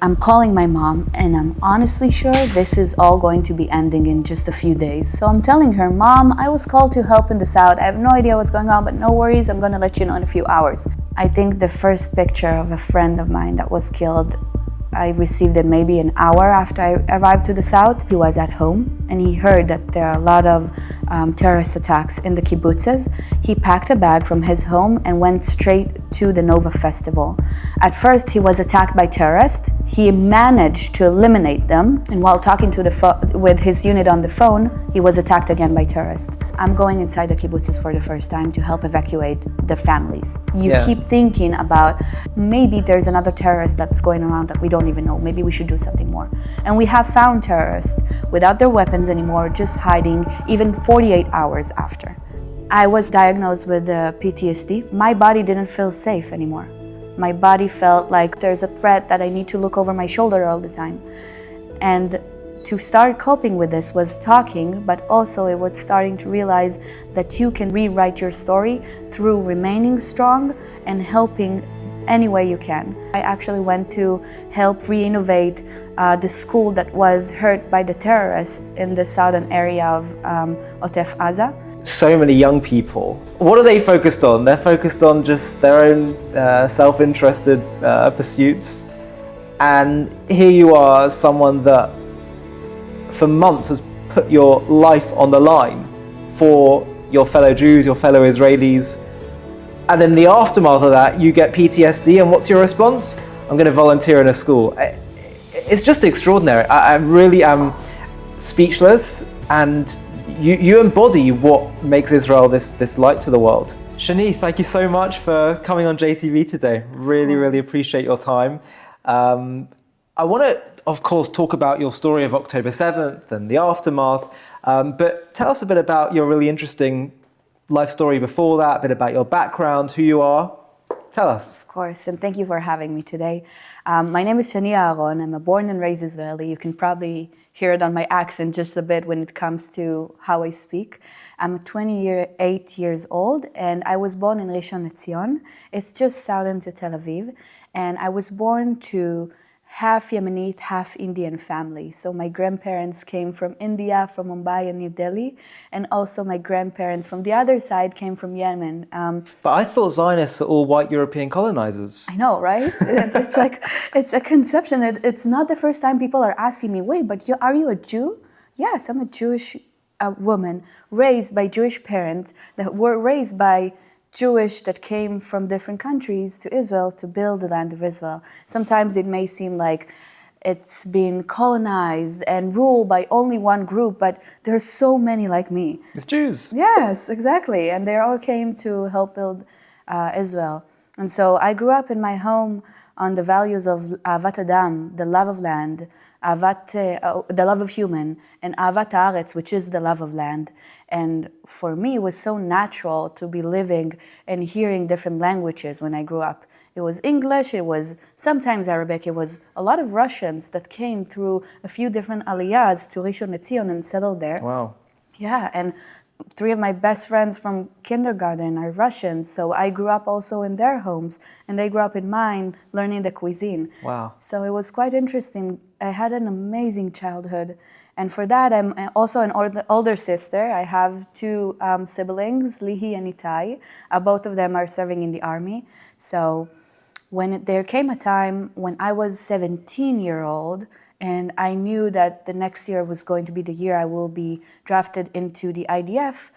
I'm calling my mom and I'm honestly sure this is all going to be ending in just a few days. So I'm telling her, Mom, I was called to help in the south. I have no idea what's going on, but no worries, I'm gonna let you know in a few hours. I think the first picture of a friend of mine that was killed, I received it maybe an hour after I arrived to the south. He was at home and he heard that there are a lot of terrorist attacks in the kibbutzes. He packed a bag from his home and went straight to the Nova Festival. At first, he was attacked by terrorists. He managed to eliminate them, and while talking to with his unit on the phone, he was attacked again by terrorists. I'm going inside the kibbutzes for the first time to help evacuate the families. You keep thinking about maybe there's another terrorist that's going around that we don't even know. Maybe we should do something more. And we have found terrorists without their weapons anymore, just hiding even 48 hours after. I was diagnosed with PTSD. My body didn't feel safe anymore. My body felt like there's a threat that I need to look over my shoulder all the time. And to start coping with this was talking, but also it was starting to realize that you can rewrite your story through remaining strong and helping any way you can. I actually went to help re-innovate the school that was hurt by the terrorists in the southern area of Otef Aza. So many young people, what are they focused on? They're focused on just their own self-interested pursuits. And here you are, someone that for months has put your life on the line for your fellow Jews, your fellow Israelis. And in the aftermath of that, you get PTSD, and what's your response? I'm going to volunteer in a school. It's just extraordinary. I really am speechless, and you embody what makes Israel this light to the world. Shani, thank you so much for coming on JTV today. Really appreciate your time. I want to, of course, talk about your story of October 7th and the aftermath, but tell us a bit about your really interesting life story before that, a bit about your background, who you are. Tell us. Of course, and thank you for having me today. My name is Shani Aharon. I'm a born and raised Israeli. You can probably hear it on my accent just a bit when it comes to how I speak. I'm 28 years old, and I was born in Rishon LeZion. It's just southern to Tel Aviv, and I was born to half Yemenite, half Indian family. So my grandparents came from India, from Mumbai and New Delhi, and also my grandparents from the other side came from Yemen. But I thought Zionists are all white European colonizers. I know, right? It's like, it's a conception. It's not the first time people are asking me, wait, but are you a Jew? Yes, I'm a Jewish woman raised by Jewish parents that were raised by Jewish that came from different countries to Israel to build the land of Israel. Sometimes it may seem like it's been colonized and ruled by only one group, but there's so many like me. It's Jews. Yes, exactly. And they all came to help build Israel. And so I grew up in my home on the values of Ahavat Adam, the love of land, the love of human, and Ahavat Haaretz, which is the love of land. And for me, it was so natural to be living and hearing different languages when I grew up. It was English, it was sometimes Arabic, it was a lot of Russians that came through a few different aliyahs to Rishon LeZion and settled there. Wow. Yeah, and 3 of my best friends from kindergarten are Russians, so I grew up also in their homes, and they grew up in mine, learning the cuisine. Wow. So it was quite interesting. I had an amazing childhood, and for that, I'm also an older sister. I have 2 siblings, Lihi and Itai. Both of them are serving in the army. So when there came a time when I was 17-year-old, and I knew that the next year was going to be the year I will be drafted into the IDF,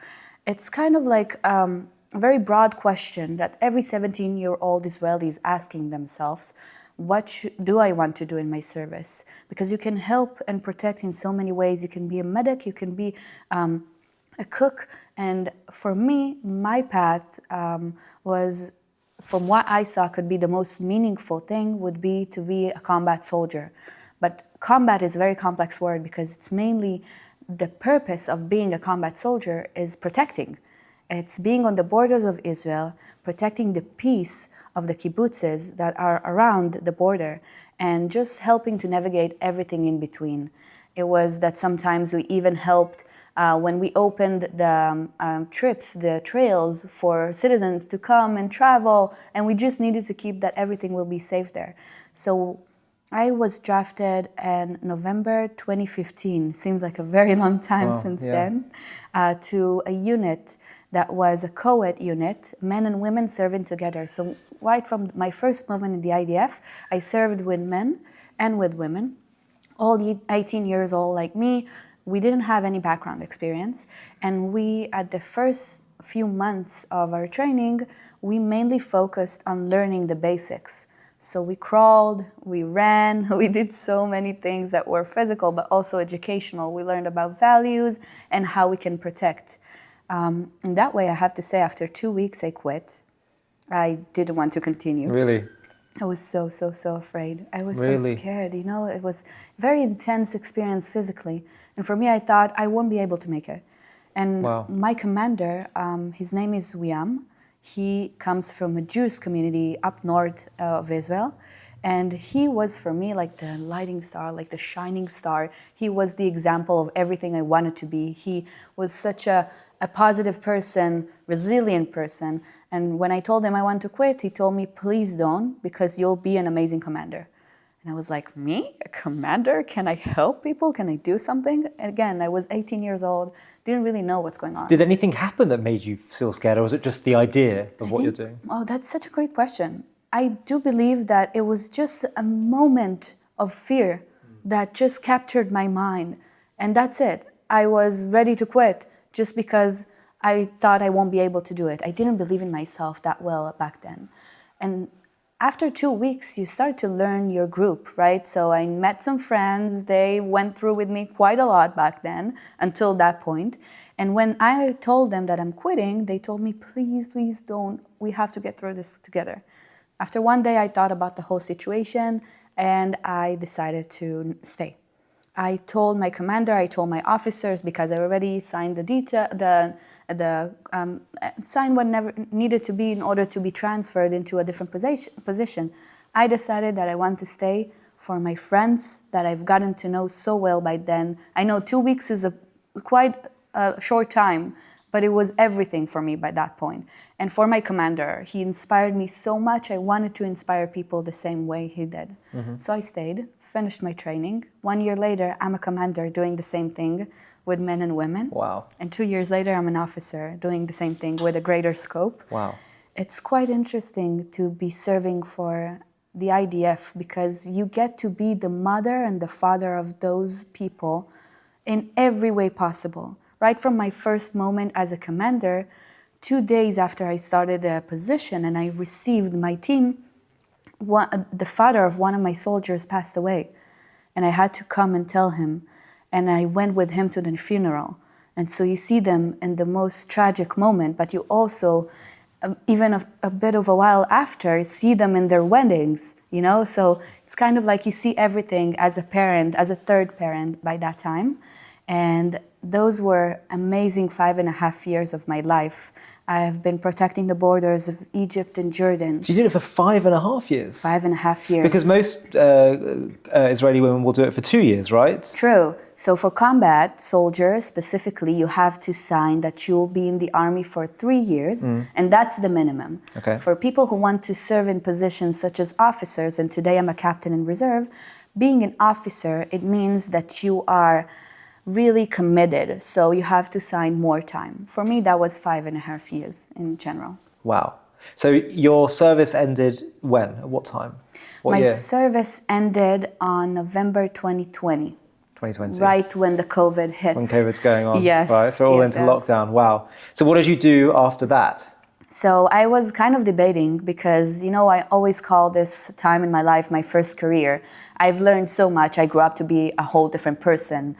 it's kind of like a very broad question that every 17-year-old Israeli is asking themselves. What do I want to do in my service? Because you can help and protect in so many ways. You can be a medic, you can be a cook. And for me, my path was, from what I saw could be the most meaningful thing, would be to be a combat soldier. But combat is a very complex word because it's mainly the purpose of being a combat soldier is protecting. It's being on the borders of Israel, protecting the peace of the kibbutzes that are around the border, and just helping to navigate everything in between. It was that sometimes we even helped when we opened the trips, the trails for citizens to come and travel, and we just needed to keep that everything will be safe there. So I was drafted in November 2015. Seems like a very long time since then. To a unit that was a co-ed unit, men and women serving together. So right from my first moment in the IDF, I served with men and with women, all 18 years old like me. We didn't have any background experience. And we, at the first few months of our training, we mainly focused on learning the basics. So we crawled, we ran, we did so many things that were physical but also educational. We learned about values and how we can protect. In that way, I have to say, after 2 weeks, I quit. I didn't want to continue. Really? I was so afraid. I was Really? so scared, you know. It was a very intense experience physically. And for me, I thought I won't be able to make it. And my commander, his name is Wiam. He comes from a Jewish community up north of Israel. And he was, for me, like the lighting star, like the shining star. He was the example of everything I wanted to be. He was such a positive person, resilient person. And when I told him I want to quit, he told me, please don't, because you'll be an amazing commander. And I was like, me? A commander? Can I help people? Can I do something? Again, I was 18 years old, didn't really know what's going on. Did anything happen that made you feel scared, or was it just the idea of what you're doing? Oh, that's such a great question. I do believe that it was just a moment of fear that just captured my mind. And that's it. I was ready to quit just because I thought I won't be able to do it. I didn't believe in myself that well back then. And after 2 weeks, you start to learn your group, right? So I met some friends. They went through with me quite a lot back then, until that point. And when I told them that I'm quitting, they told me, please don't. We have to get through this together. After one day, I thought about the whole situation, and I decided to stay. I told my commander, I told my officers, because I already signed signed what never needed to be in order to be transferred into a different position. I decided that I want to stay for my friends that I've gotten to know so well by then. I know 2 weeks is quite a short time, but it was everything for me by that point. And for my commander, he inspired me so much. I wanted to inspire people the same way he did. So I stayed, finished my training. 1 year later, I'm a commander doing the same thing with men and women. Wow. And 2 years later, I'm an officer doing the same thing with a greater scope. Wow. It's quite interesting to be serving for the IDF, because you get to be the mother and the father of those people in every way possible. Right from my first moment as a commander, 2 days after I started the position and I received my team, the father of one of my soldiers passed away. And I had to come and tell him. And I went with him to the funeral. And so you see them in the most tragic moment, but you also, even a bit of a while after, see them in their weddings, you know? So it's kind of like you see everything as a parent, as a third parent by that time. And those were amazing 5.5 years of my life. I have been protecting the borders of Egypt and Jordan. So you did it for 5.5 years? 5.5 years. Because most Israeli women will do it for 2 years, right? True. So for combat soldiers specifically, you have to sign that you will be in the army for 3 years, and that's the minimum. Okay. For people who want to serve in positions such as officers, and today I'm a captain in reserve, being an officer, it means that you are really committed, so you have to sign more time. For me, that was 5.5 years in general. Wow. So your service ended when? At what time? What My year? service ended on November 2020. 2020. Right when the COVID hits. When COVID's going on. Yes. Right, so we're all into lockdown. Wow. So what did you do after that? So I was kind of debating because, you know, I always call this time in my life my first career. I've learned so much. I grew up to be a whole different person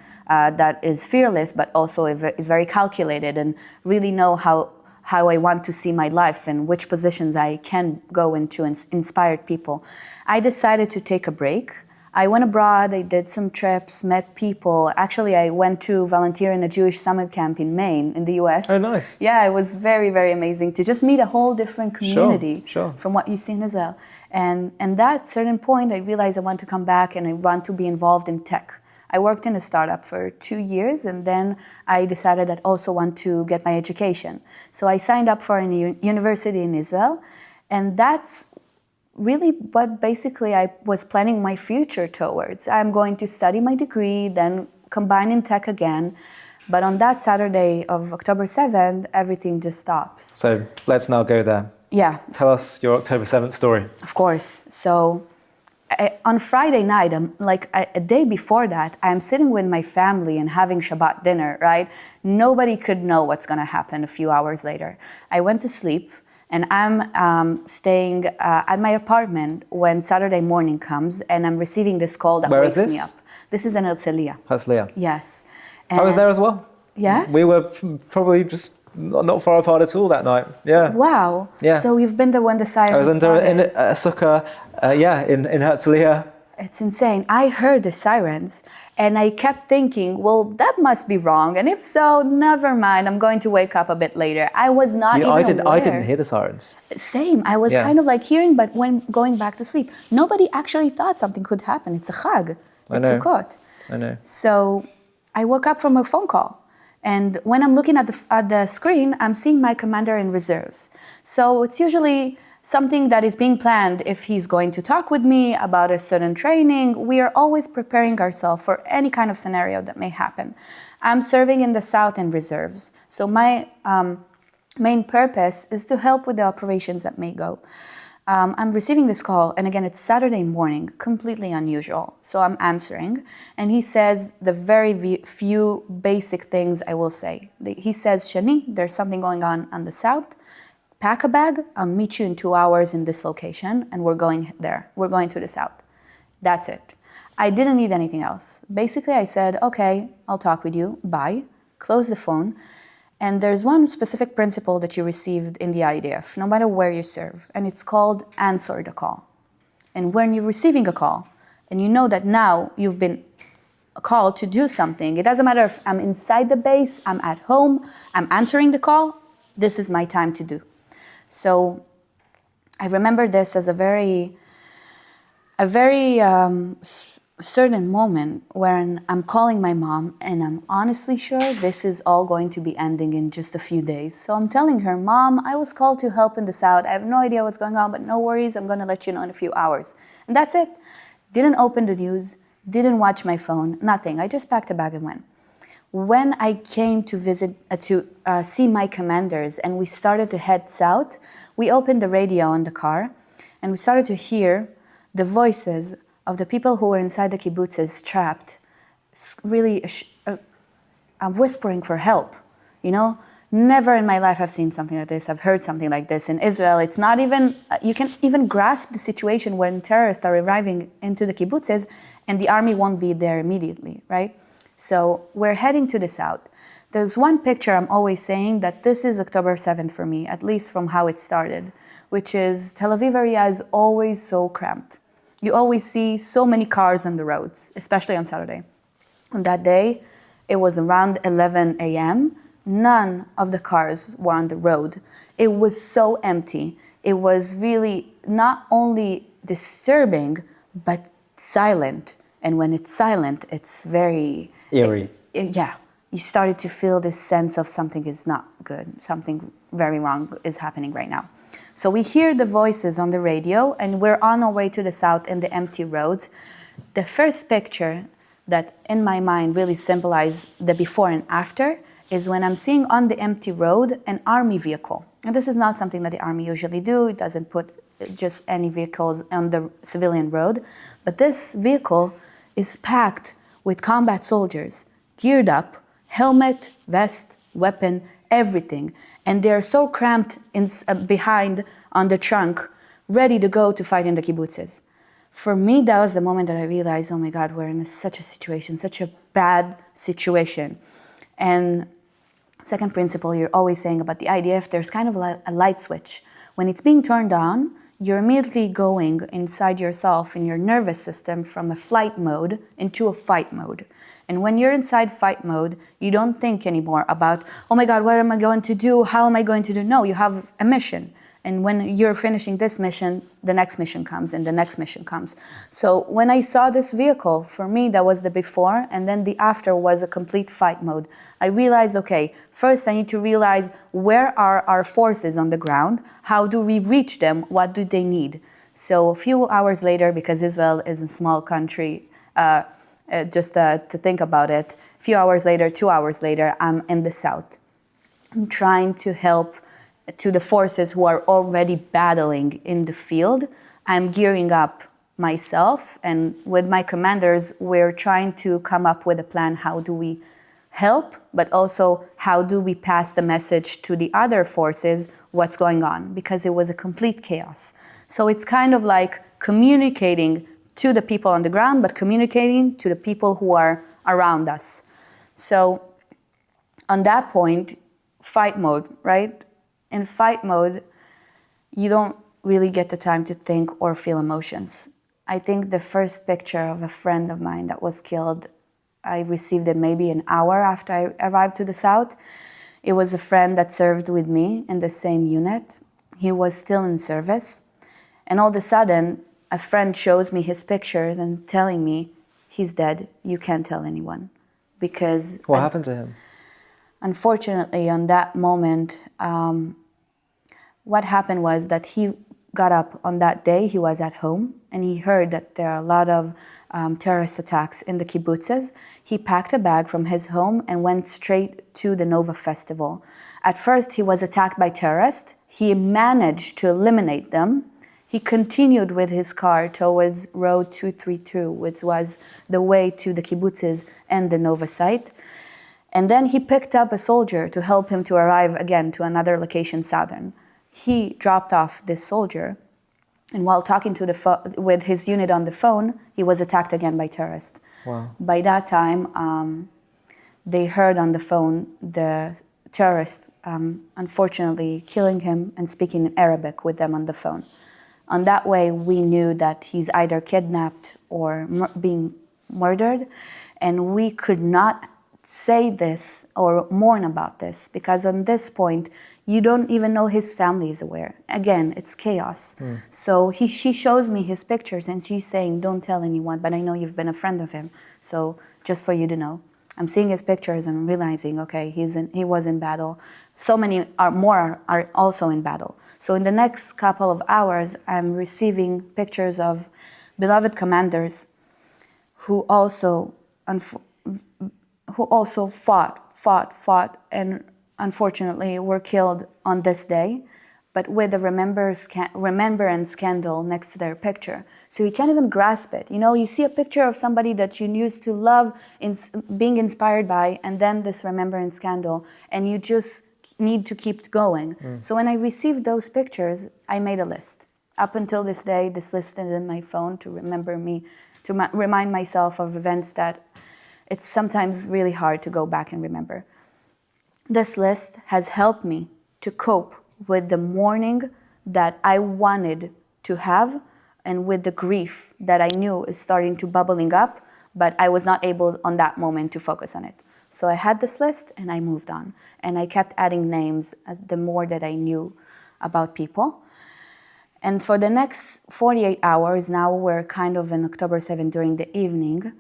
that is fearless, but also is very calculated and really know how I want to see my life and which positions I can go into and inspire people. I decided to take a break. I went abroad, I did some trips, met people. Actually, I went to volunteer in a Jewish summer camp in Maine, in the US. Oh, nice. Yeah, it was very, very amazing to just meet a whole different community Sure. from what you see in Israel. And that certain point, I realized I want to come back and I want to be involved in tech. I worked in a startup for 2 years, and then I decided I also want to get my education. So I signed up for a university in Israel, and that's really what basically I was planning my future towards. I'm going to study my degree, then combine in tech again. But on that Saturday of October 7th, everything just stops. So let's now go there. Yeah. Tell us your October 7th story. Of course. So on Friday night, a day before that, I'm sitting with my family and having Shabbat dinner, right? Nobody could know what's going to happen a few hours later. I went to sleep, and I'm staying at my apartment when Saturday morning comes, and I'm receiving this call that Where wakes is this? me up. This is in Herzliya. Herzliya. Yes. I was there as well. Yes? We were probably just not far apart at all that night. Yeah. Wow. Yeah. So you've been there when the sirens I was in a sukkah, in Herzliya. It's insane. I heard the sirens and I kept thinking, well, that must be wrong. And if so, never mind. I'm going to wake up a bit later. I was not even aware. I didn't hear the sirens. Same. I was kind of like hearing, but when going back to sleep, nobody actually thought something could happen. It's a Chag. It's Sukkot. I know. So I woke up from a phone call. And when I'm looking at the screen, I'm seeing my commander in reserves. So it's usually something that is being planned if he's going to talk with me about a certain training. We are always preparing ourselves for any kind of scenario that may happen. I'm serving in the south in reserves. So my main purpose is to help with the operations that may go. I'm receiving this call, and again, it's Saturday morning, completely unusual. So I'm answering, and he says the very few basic things I will say. He says, Shani, there's something going on the south. Pack a bag, I'll meet you in 2 hours in this location, and we're going there. We're going to the south. That's it. I didn't need anything else. Basically, I said, okay, I'll talk with you, bye, close the phone. And there's one specific principle that you received in the IDF, no matter where you serve, and it's called answer the call. And when you're receiving a call, and you know that now you've been called to do something, it doesn't matter if I'm inside the base, I'm at home, I'm answering the call, this is my time to do. So I remember this as a very certain moment when I'm calling my mom, and I'm honestly sure this is all going to be ending in just a few days. So I'm telling her, Mom, I was called to help in the south. I have no idea what's going on, but no worries, I'm going to let you know in a few hours. And that's it. Didn't open the news, didn't watch my phone, nothing. I just packed a bag and went. When I came to visit, to see my commanders, and we started to head south, we opened the radio in the car, and we started to hear the voices of the people who were inside the kibbutzes trapped, really whispering for help. You know, never in my life I've seen something like this. I've heard something like this in Israel. It's not even, you can even grasp the situation when terrorists are arriving into the kibbutzes and the army won't be there immediately, right? So we're heading to the south. There's one picture I'm always saying that this is October 7th for me, at least from how it started, which is Tel Aviv area is always so cramped. You always see so many cars on the roads, especially on Saturday. On that day, it was around 11 a.m. None of the cars were on the road. It was so empty. It was really not only disturbing, but silent. And when it's silent, it's very... eerie. Yeah. You started to feel this sense of something is not good. Something very wrong is happening right now. So we hear the voices on the radio, and we're on our way to the south in the empty roads. The first picture that in my mind really symbolizes the before and after is when I'm seeing on the empty road an army vehicle. And this is not something that the army usually do. It doesn't put just any vehicles on the civilian road. But this vehicle is packed with combat soldiers, geared up, helmet, vest, weapon, everything. And they're so cramped behind on the trunk, ready to go to fight in the kibbutzes. For me, that was the moment that I realized, oh my God, we're in such a situation, such a bad situation. And second principle, you're always saying about the IDF, there's kind of a light switch. When it's being turned on, you're immediately going inside yourself in your nervous system from a flight mode into a fight mode. And when you're inside fight mode, you don't think anymore about, oh my God, what am I going to do? How am I going to do? No, you have a mission. And when you're finishing this mission, the next mission comes and the next mission comes. So when I saw this vehicle, for me, that was the before, and then the after was a complete fight mode. I realized, okay, first I need to realize where are our forces on the ground? How do we reach them? What do they need? So a few hours later, because Israel is a small country, to think about it, a few hours later, 2 hours later, I'm in the south. I'm trying to help to the forces who are already battling in the field. I'm gearing up myself, and with my commanders, we're trying to come up with a plan. How do we help, but also how do we pass the message to the other forces what's going on, because it was a complete chaos. So it's kind of like communicating to the people on the ground, but communicating to the people who are around us. So on that point, fight mode, right? In fight mode, you don't really get the time to think or feel emotions. I think the first picture of a friend of mine that was killed, I received it maybe an hour after I arrived to the south. It was a friend that served with me in the same unit. He was still in service. And all of a sudden, a friend shows me his pictures and telling me, he's dead, you can't tell anyone. Because what happened to him? Unfortunately, on that moment, what happened was that he got up on that day, he was at home, and he heard that there are a lot of terrorist attacks in the kibbutzes. He packed a bag from his home and went straight to the Nova Festival. At first, he was attacked by terrorists. He managed to eliminate them. He continued with his car towards Road 232, which was the way to the kibbutzes and the Nova site. And then he picked up a soldier to help him to arrive again to another location, southern. He dropped off this soldier, and while talking to with his unit on the phone, he was attacked again by terrorists. Wow. By that time, they heard on the phone the terrorists, unfortunately, killing him and speaking in Arabic with them on the phone. On that way, we knew that he's either kidnapped or being murdered, and we could not say this or mourn about this, because on this point, you don't even know his family is aware. Again, it's chaos. So she shows me his pictures and she's saying, don't tell anyone, but I know you've been a friend of him. So just for you to know. I'm seeing his pictures and I'm realizing, okay, he was in battle. So many more are also in battle. So in the next couple of hours, I'm receiving pictures of beloved commanders who also fought, and unfortunately were killed on this day, but with a remembrance candle next to their picture. So you can't even grasp it. You know, you see a picture of somebody that you used to love, being inspired by, and then this remembrance candle, and you just need to keep going. So when I received those pictures, I made a list. Up until this day, this list is in my phone to remember me, to remind myself of events that it's sometimes really hard to go back and remember. This list has helped me to cope with the mourning that I wanted to have and with the grief that I knew is starting to bubbling up, but I was not able on that moment to focus on it. So I had this list and I moved on. And I kept adding names as the more that I knew about people. And for the next 48 hours, now we're kind of in October 7th during the evening,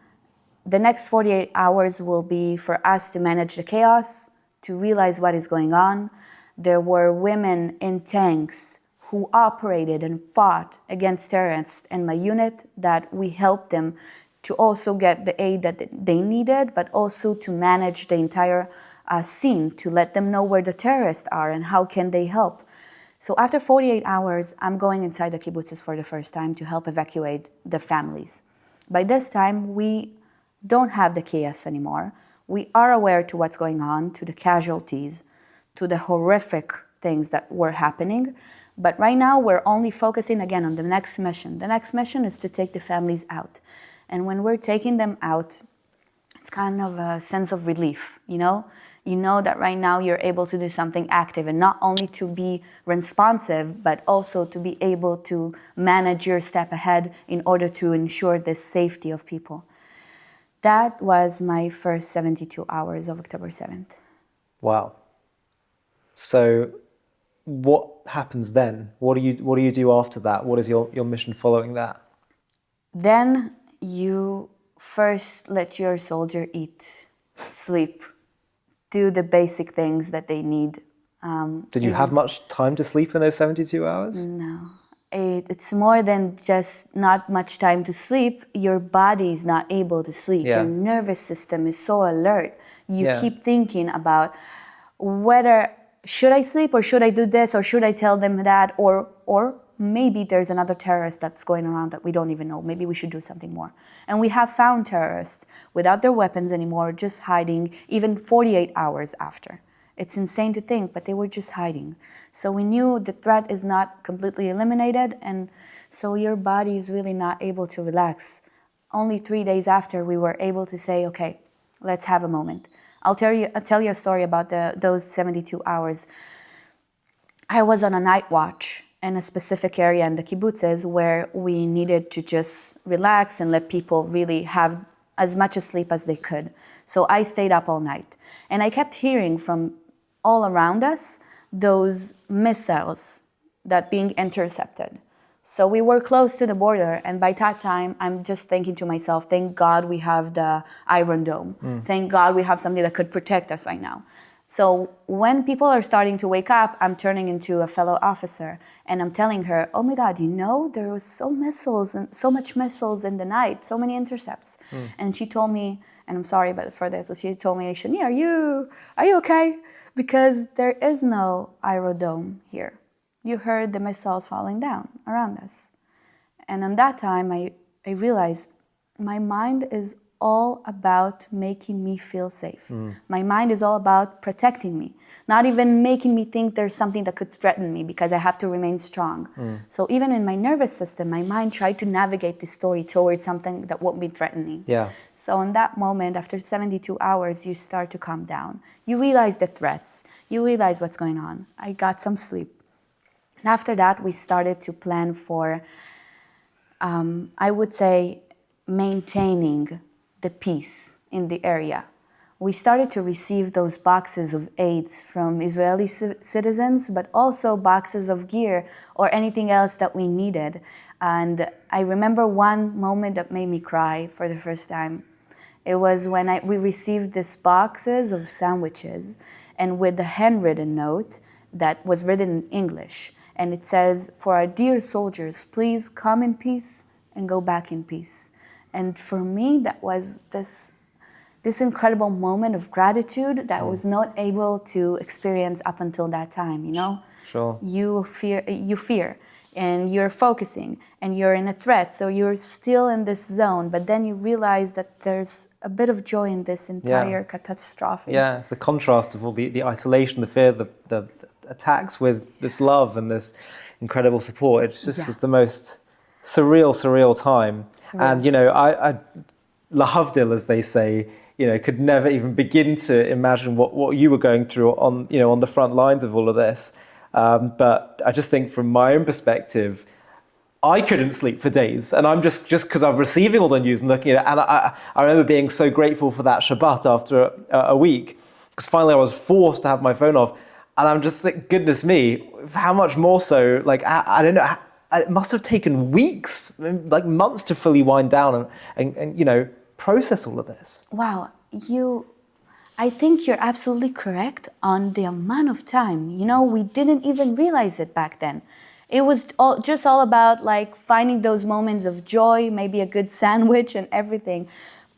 the next 48 hours will be for us to manage the chaos, to realize what is going on. There were women in tanks who operated and fought against terrorists in my unit that we helped them to also get the aid that they needed, but also to manage the entire scene, to let them know where the terrorists are and how can they help. So after 48 hours, I'm going inside the kibbutzes for the first time to help evacuate the families. By this time, we don't have the chaos anymore. We are aware to what's going on, to the casualties, to the horrific things that were happening. But right now, we're only focusing again on the next mission. The next mission is to take the families out. And when we're taking them out, it's kind of a sense of relief, you know? You know that right now you're able to do something active and not only to be responsive, but also to be able to manage your step ahead in order to ensure the safety of people. That was my first 72 hours of October 7th. Wow. So what happens then? What do you do after that? What is your mission following that? Then you first let your soldier eat, sleep, do the basic things that they need. Did you have much time to sleep in those 72 hours? No. it's more than just not much time to sleep. Your body is not able to sleep. Yeah. Your nervous system is so alert. You Yeah. keep thinking about whether should I sleep or should I do this or should I tell them that or maybe there's another terrorist that's going around that we don't even know. Maybe we should do something more. And we have found terrorists without their weapons anymore, just hiding even 48 hours after. It's insane to think, but they were just hiding. So we knew the threat is not completely eliminated, and so your body is really not able to relax. Only 3 days after, we were able to say, okay, let's have a moment. I'll tell you a story about those 72 hours. I was on a night watch in a specific area in the kibbutzes where we needed to just relax and let people really have as much sleep as they could. So I stayed up all night. And I kept hearing from all around us those missiles that being intercepted. So we were close to the border, and by that time, I'm just thinking to myself, thank God we have the Iron Dome. Thank God we have something that could protect us right now. So when people are starting to wake up, I'm turning into a fellow officer, and I'm telling her, oh my God, there was so much missiles in the night, so many intercepts. And she told me, and I'm sorry for that, but she told me, Shani, are you okay? Because there is no Iron Dome here. You heard the missiles falling down around us. And in that time, I realized my mind is all about making me feel safe. My mind is all about protecting me, not even making me think there's something that could threaten me because I have to remain strong. So even in my nervous system, my mind tried to navigate the story towards something that won't be threatening. Yeah. So in that moment, after 72 hours, you start to calm down. You realize the threats. You realize what's going on. I got some sleep. And after that, we started to plan for, I would say, maintaining the peace in the area. We started to receive those boxes of aids from Israeli citizens, but also boxes of gear or anything else that we needed. And I remember one moment that made me cry for the first time. It was when we received these boxes of sandwiches and with a handwritten note that was written in English. And it says, for our dear soldiers, please come in peace and go back in peace. And for me, that was this incredible moment of gratitude that I was not able to experience up until that time, Sure. You fear, and you're focusing, and you're in a threat, so you're still in this zone, but then you realize that there's a bit of joy in this entire catastrophe. Yeah, it's the contrast of all the isolation, the fear, the attacks with this love and this incredible support. It just was the most surreal time. And I lahavdil, as they say, could never even begin to imagine what you were going through on the front lines of all of this. But I just think from my own perspective, I couldn't sleep for days, and I'm just because I'm receiving all the news and looking at it, and I remember being so grateful for that Shabbat after a week, because finally I was forced to have my phone off, and I'm just like, goodness me, how much more so, like, I don't know, it must have taken weeks, like months to fully wind down and process all of this. Wow, I think you're absolutely correct on the amount of time. We didn't even realize it back then. It was all about like finding those moments of joy, maybe a good sandwich and everything.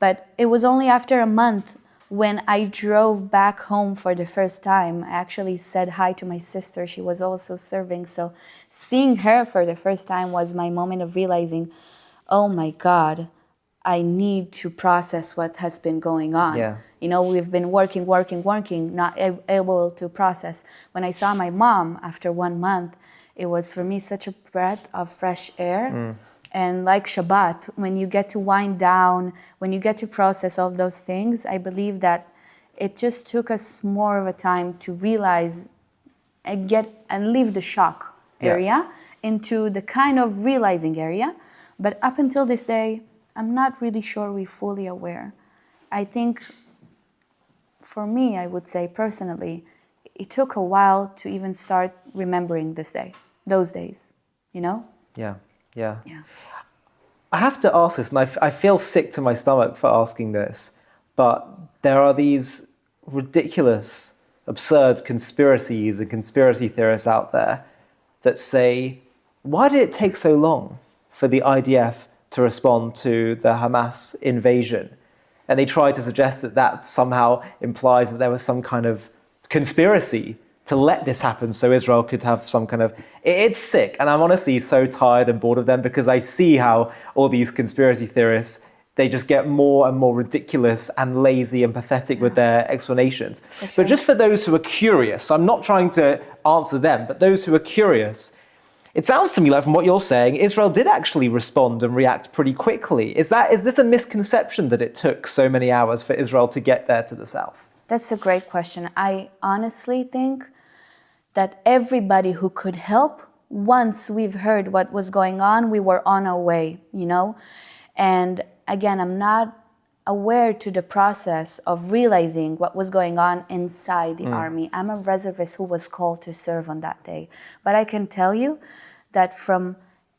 But it was only after a month when I drove back home for the first time. I actually said hi to my sister. She was also serving. So seeing her for the first time was my moment of realizing, oh my God, I need to process what has been going on. Yeah. We've been working, not able to process. When I saw my mom after 1 month, it was for me such a breath of fresh air. And like Shabbat, when you get to wind down, when you get to process all those things, I believe that it just took us more of a time to realize and leave the shock area into the kind of realizing area. But up until this day, I'm not really sure we're fully aware. I think for me, I would say personally, it took a while to even start remembering those days, Yeah. I have to ask this, and I feel sick to my stomach for asking this, but there are these ridiculous, absurd conspiracies and conspiracy theorists out there that say Why did it take so long for the IDF to respond to the Hamas invasion? And they tried to suggest that that somehow implies that there was some kind of conspiracy to let this happen so Israel could have some kind of... It's sick, and I'm honestly so tired and bored of them because I see how all these conspiracy theorists, they just get more and more ridiculous and lazy and pathetic with their explanations. For sure. But just for those who are curious, I'm not trying to answer them, but those who are curious, it sounds to me like from what you're saying, Israel did actually respond and react pretty quickly. Is this a misconception that it took so many hours for Israel to get there to the south? That's a great question. I honestly think that everybody who could help, once we've heard what was going on, we were on our way, you know? And again, I'm not aware to the process of realizing what was going on inside the army. I'm a reservist who was called to serve on that day. But I can tell you that from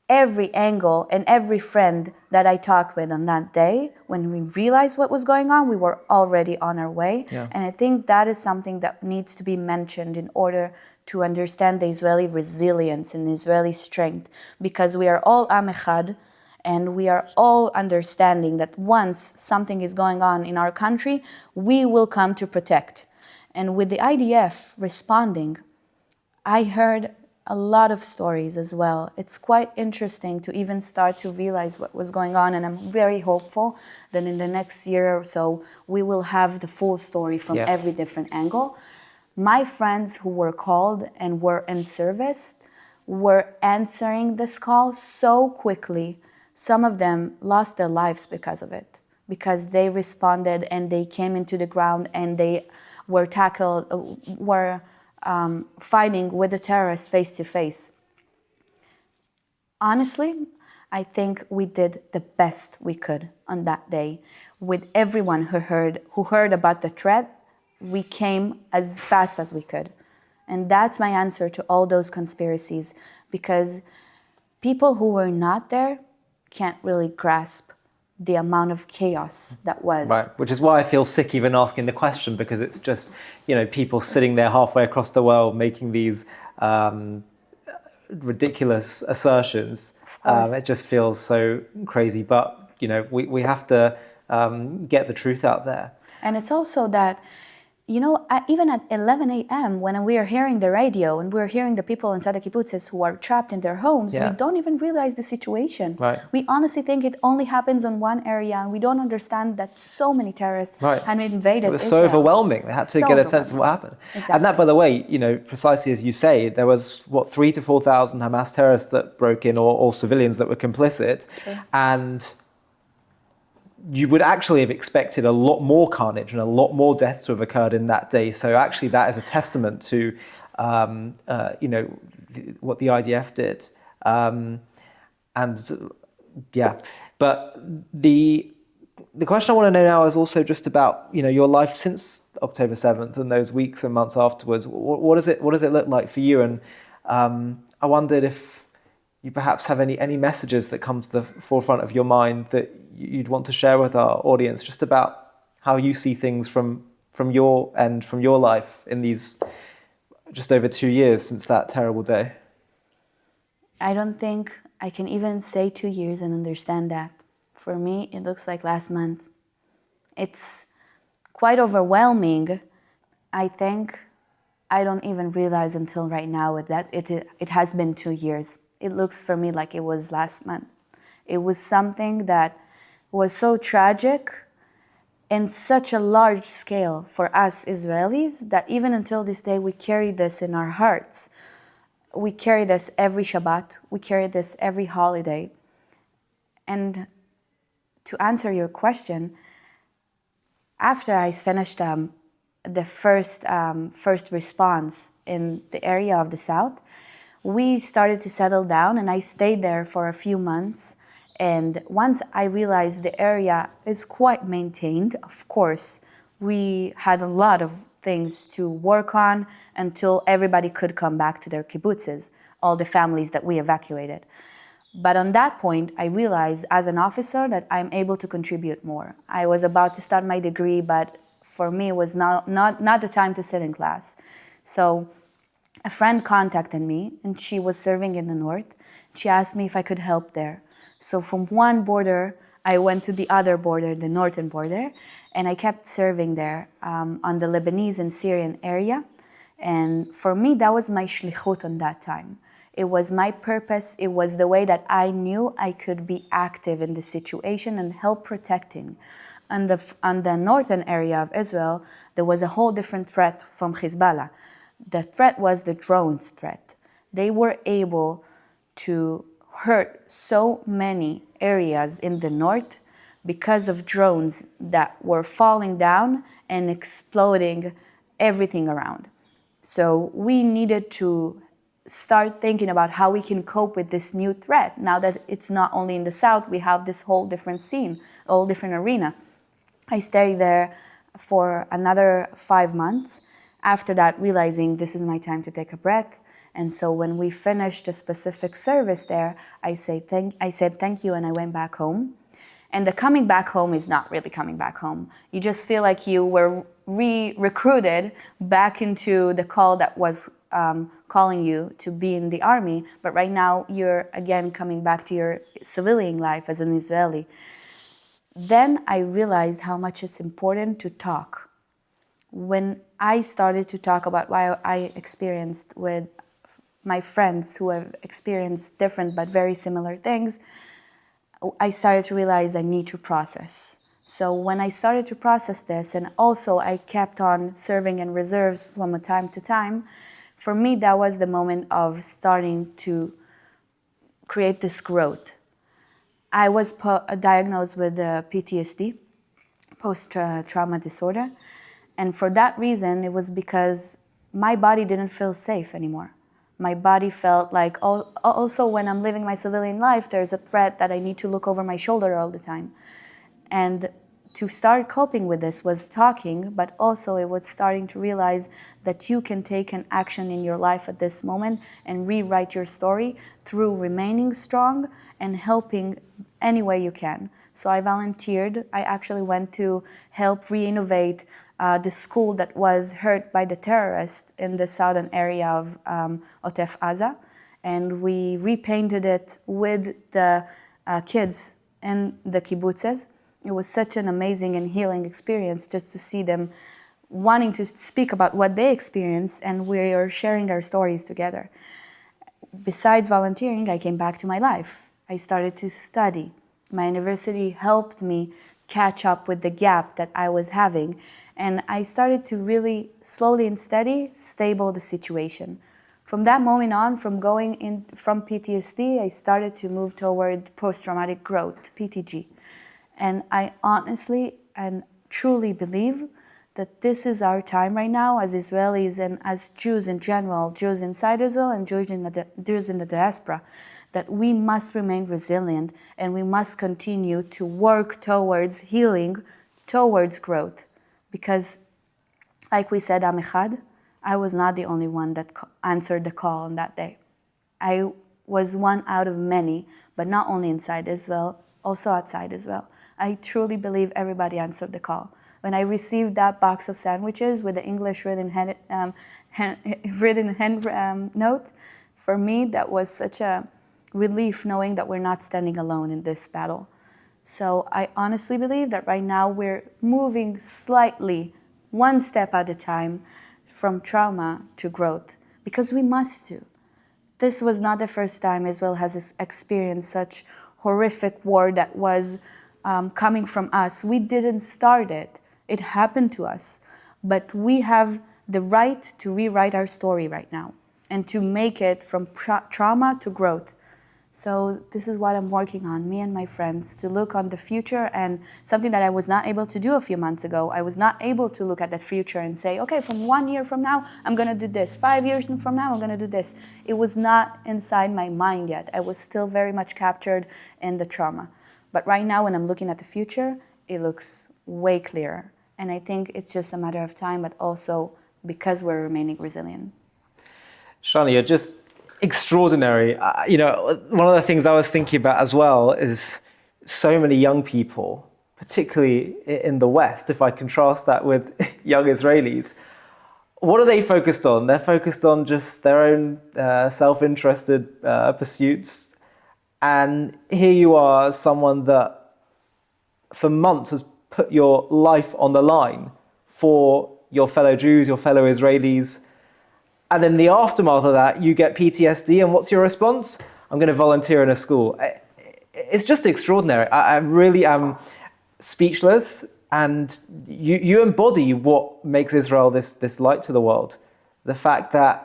every angle and every friend that I talked with on that day, when we realized what was going on, we were already on our way. Yeah. And I think that is something that needs to be mentioned in order to understand the Israeli resilience and Israeli strength, because we are all Am Echad, and we are all understanding that once something is going on in our country, we will come to protect. And with the IDF responding, I heard a lot of stories as well. It's quite interesting to even start to realize what was going on, and I'm very hopeful that in the next year or so, we will have the full story from every different angle. My friends who were called and were in service were answering this call so quickly. Some of them lost their lives because of it, because they responded and they came into the ground and they were fighting with the terrorists face to face. Honestly, I think we did the best we could on that day. With everyone who heard about the threat, we came as fast as we could. And that's my answer to all those conspiracies, because people who were not there can't really grasp the amount of chaos that was. Right, which is why I feel sick even asking the question, because it's just, people sitting there halfway across the world making these ridiculous assertions. It just feels so crazy, but we have to get the truth out there. And it's also that, even at 11 a.m. when we are hearing the radio and we're hearing the people inside the kibbutzes who are trapped in their homes, we don't even realize the situation. Right. We honestly think it only happens on one area, and we don't understand that so many terrorists had invaded Israel. It was so overwhelming. They had to get a sense of what happened. Exactly. And that, by the way, precisely as you say, there was, 3,000 to 4,000 Hamas terrorists that broke in, or civilians that were complicit. True. And you would actually have expected a lot more carnage and a lot more deaths to have occurred in that day. So actually that is a testament to, what the IDF did. But the question I want to know now is also just about, your life since October 7th and those weeks and months afterwards. What does it look like for you? And I wondered if you perhaps have any messages that come to the forefront of your mind that you'd want to share with our audience, just about how you see things from your end, from your life in these just over 2 years since that terrible day. I don't think I can even say 2 years and understand that. For me, it looks like last month. It's quite overwhelming. I think I don't even realize until right now that it has been 2 years. It looks for me like it was last month. It was something that was so tragic and such a large scale for us Israelis that even until this day we carry this in our hearts. We carry this every Shabbat. We carry this every holiday. And to answer your question, after I finished the first response in the area of the south, we started to settle down, and I stayed there for a few months. And once I realized the area is quite maintained, of course, we had a lot of things to work on until everybody could come back to their kibbutzes, all the families that we evacuated. But on that point, I realized as an officer that I'm able to contribute more. I was about to start my degree, but for me, it was not the time to sit in class. So a friend contacted me, and she was serving in the north, She asked me if I could help there. So from one border, I went to the other border, the northern border, and I kept serving there on the Lebanese and Syrian area. And for me, that was my shlichut on that time. It was my purpose. It was the way that I knew I could be active in the situation and help protecting. On the northern area of Israel, there was a whole different threat from Hezbollah. The threat was the drones threat. They were able to hurt so many areas in the north because of drones that were falling down and exploding everything around. So we needed to start thinking about how we can cope with this new threat. Now that it's not only in the south, we have this whole different scene, a whole different arena. I stayed there for another 5 months. After that, realizing this is my time to take a breath. And so when we finished a specific service there, I said thank you, and I went back home. And the coming back home is not really coming back home. You just feel like you were re-recruited back into the call that was calling you to be in the army. But right now, you're again coming back to your civilian life as an Israeli. Then I realized how much it's important to talk. When I started to talk about what I experienced with my friends who have experienced different but very similar things, I started to realize I need to process. So when I started to process this, and also I kept on serving in reserves from time to time, for me that was the moment of starting to create this growth. I was diagnosed with PTSD, post-trauma disorder, and for that reason, it was because my body didn't feel safe anymore. My body felt like, also when I'm living my civilian life, there's a threat that I need to look over my shoulder all the time. And to start coping with this was talking, but also it was starting to realize that you can take an action in your life at this moment and rewrite your story through remaining strong and helping any way you can. So I volunteered. I actually went to help re-innovate the school that was hurt by the terrorists in the southern area of Otef Aza, and we repainted it with the kids in the kibbutzes. It was such an amazing and healing experience just to see them wanting to speak about what they experienced, and we are sharing our stories together. Besides volunteering, I came back to my life. I started to study. My university helped me catch up with the gap that I was having, and I started to really slowly and steady stable the situation. From that moment on, from going in from PTSD, I started to move toward post-traumatic growth, PTG. And I honestly and truly believe that this is our time right now as Israelis and as Jews in general, Jews inside Israel and Jews in the diaspora, that we must remain resilient and we must continue to work towards healing, towards growth. Because, like we said, Am Echad, I was not the only one that answered the call on that day. I was one out of many, but not only inside Israel, also outside Israel. I truly believe everybody answered the call. When I received that box of sandwiches with the English written note, for me that was such a relief knowing that we're not standing alone in this battle. So I honestly believe that right now we're moving slightly, one step at a time, from trauma to growth, because we must do. This was not the first time Israel has experienced such horrific war that was coming from us. We didn't start it. It happened to us. But we have the right to rewrite our story right now and to make it from trauma to growth. So this is what I'm working on, me and my friends, to look on the future, and something that I was not able to do a few months ago. I was not able to look at that future and say, okay, from 1 year from now, I'm going to do this. 5 years from now, I'm going to do this. It was not inside my mind yet. I was still very much captured in the trauma. But right now, when I'm looking at the future, it looks way clearer. And I think it's just a matter of time, but also because we're remaining resilient. Shani, you're just extraordinary. One of the things I was thinking about as well is so many young people, particularly in the West, if I contrast that with young Israelis. What are they focused on? They're focused on just their own self-interested pursuits. And here you are, someone that for months has put your life on the line for your fellow Jews, your fellow Israelis. And then the aftermath of that, you get PTSD. And what's your response? I'm going to volunteer in a school. It's just extraordinary. I really am speechless. And you embody what makes Israel this light to the world. The fact that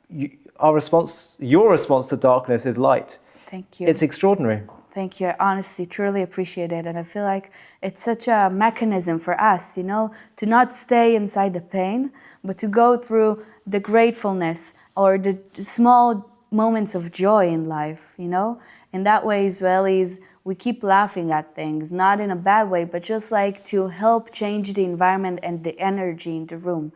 your response to darkness is light. Thank you. It's extraordinary. Thank you. I honestly, truly appreciate it. And I feel like it's such a mechanism for us, to not stay inside the pain, but to go through the gratefulness or the small moments of joy in life, In that way, Israelis, we keep laughing at things, not in a bad way, but just like to help change the environment and the energy in the room.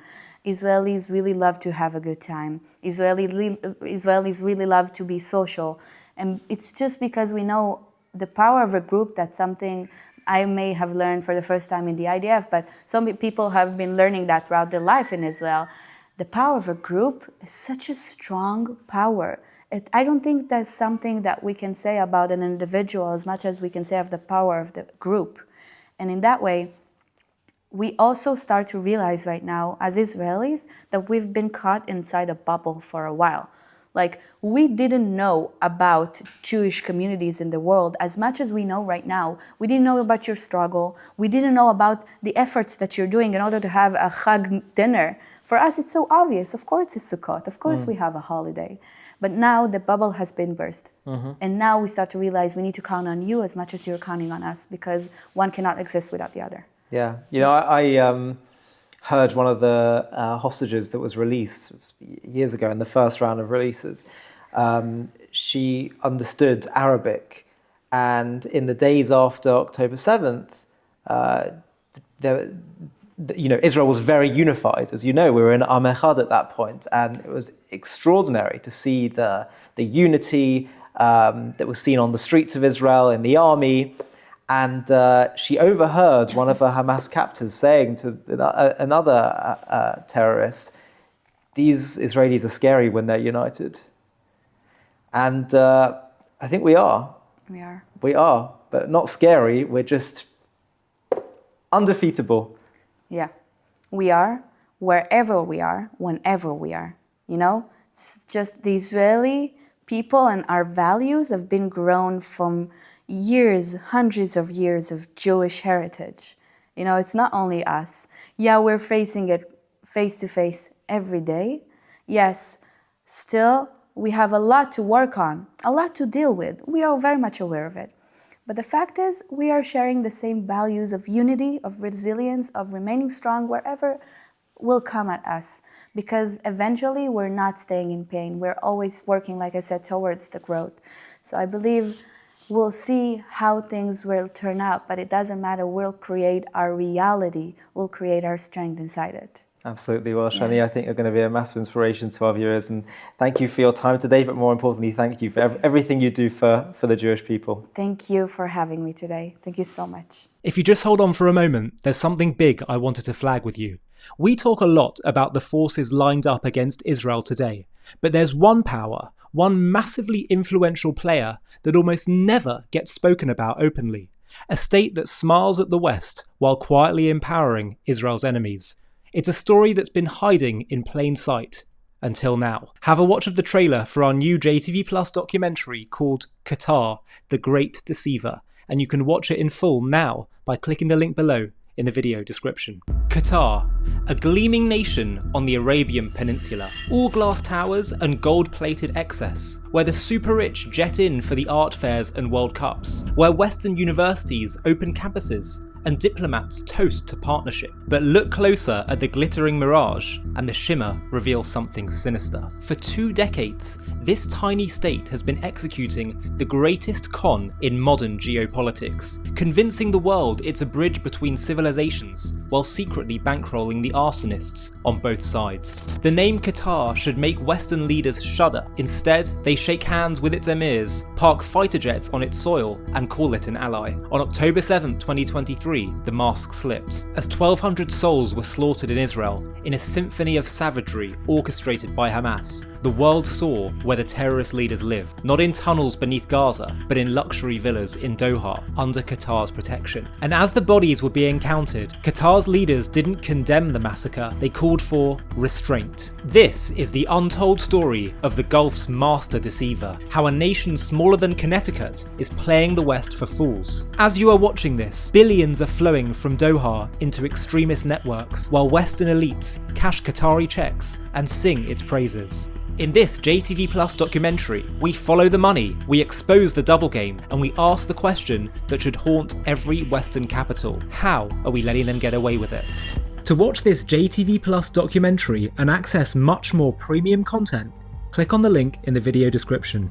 Israelis really love to have a good time. Israelis really love to be social. And it's just because we know the power of a group. That's something I may have learned for the first time in the IDF, but some people have been learning that throughout their life in Israel. The power of a group is such a strong power. I don't think that's something that we can say about an individual as much as we can say of the power of the group. And in that way, we also start to realize right now as Israelis that we've been caught inside a bubble for a while. Like, we didn't know about Jewish communities in the world as much as we know right now. We didn't know about your struggle. We didn't know about the efforts that you're doing in order to have a Chag dinner. For us, it's so obvious. Of course it's Sukkot. Of course we have a holiday. But now the bubble has been burst. And now we start to realize we need to count on you as much as you're counting on us, because one cannot exist without the other. Yeah. I heard one of the hostages that was released years ago in the first round of releases. She understood Arabic, and in the days after October 7th, Israel was very unified. As you know, we were in Am Echad at that point, and it was extraordinary to see the unity that was seen on the streets of Israel, in the army. And she overheard one of her Hamas captors saying to another terrorist, "These Israelis are scary when they're united." And I think we are. We are, but not scary. We're just undefeatable. Yeah, we are wherever we are, whenever we are. It's just the Israeli people and our values have been grown from years, hundreds of years of Jewish heritage. It's not only us. Yeah, we're facing it face to face every day. Yes, still, we have a lot to work on, a lot to deal with. We are very much aware of it. But the fact is, we are sharing the same values of unity, of resilience, of remaining strong wherever will come at us. Because eventually, we're not staying in pain. We're always working, like I said, towards the growth. So I believe we'll see how things will turn out, but it doesn't matter. We'll create our reality. We'll create our strength inside it. Absolutely. Well, Shani, I think you're going to be a massive inspiration to our viewers. And thank you for your time today, but more importantly, thank you for everything you do for the Jewish people. Thank you for having me today. Thank you so much. If you just hold on for a moment, there's something big I wanted to flag with you. We talk a lot about the forces lined up against Israel today, but there's one power, one massively influential player that almost never gets spoken about openly. A state that smiles at the West while quietly empowering Israel's enemies. It's a story that's been hiding in plain sight until now. Have a watch of the trailer for our new JTV Plus documentary called Qatar, the Great Deceiver, and you can watch it in full now by clicking the link below in the video description. Qatar, a gleaming nation on the Arabian Peninsula. All glass towers and gold-plated excess, where the super rich jet in for the art fairs and World Cups, where Western universities open campuses and diplomats toast to partnership. But look closer at the glittering mirage and the shimmer reveals something sinister. For 2 decades, this tiny state has been executing the greatest con in modern geopolitics, convincing the world it's a bridge between civilizations while secretly bankrolling the arsonists on both sides. The name Qatar should make Western leaders shudder. Instead, they shake hands with its emirs, park fighter jets on its soil, and call it an ally. On October 7, 2023, the mask slipped, as 1,200 souls were slaughtered in Israel in a symphony of savagery orchestrated by Hamas. The world saw where the terrorist leaders live, not in tunnels beneath Gaza, but in luxury villas in Doha, under Qatar's protection. And as the bodies were being counted, Qatar's leaders didn't condemn the massacre, they called for restraint. This is the untold story of the Gulf's master deceiver, how a nation smaller than Connecticut is playing the West for fools. As you are watching this, billions are flowing from Doha into extremist networks, while Western elites cash Qatari checks and sing its praises. In this JTV Plus documentary, we follow the money, we expose the double game, and we ask the question that should haunt every Western capital: how are we letting them get away with it? To watch this JTV Plus documentary and access much more premium content, click on the link in the video description.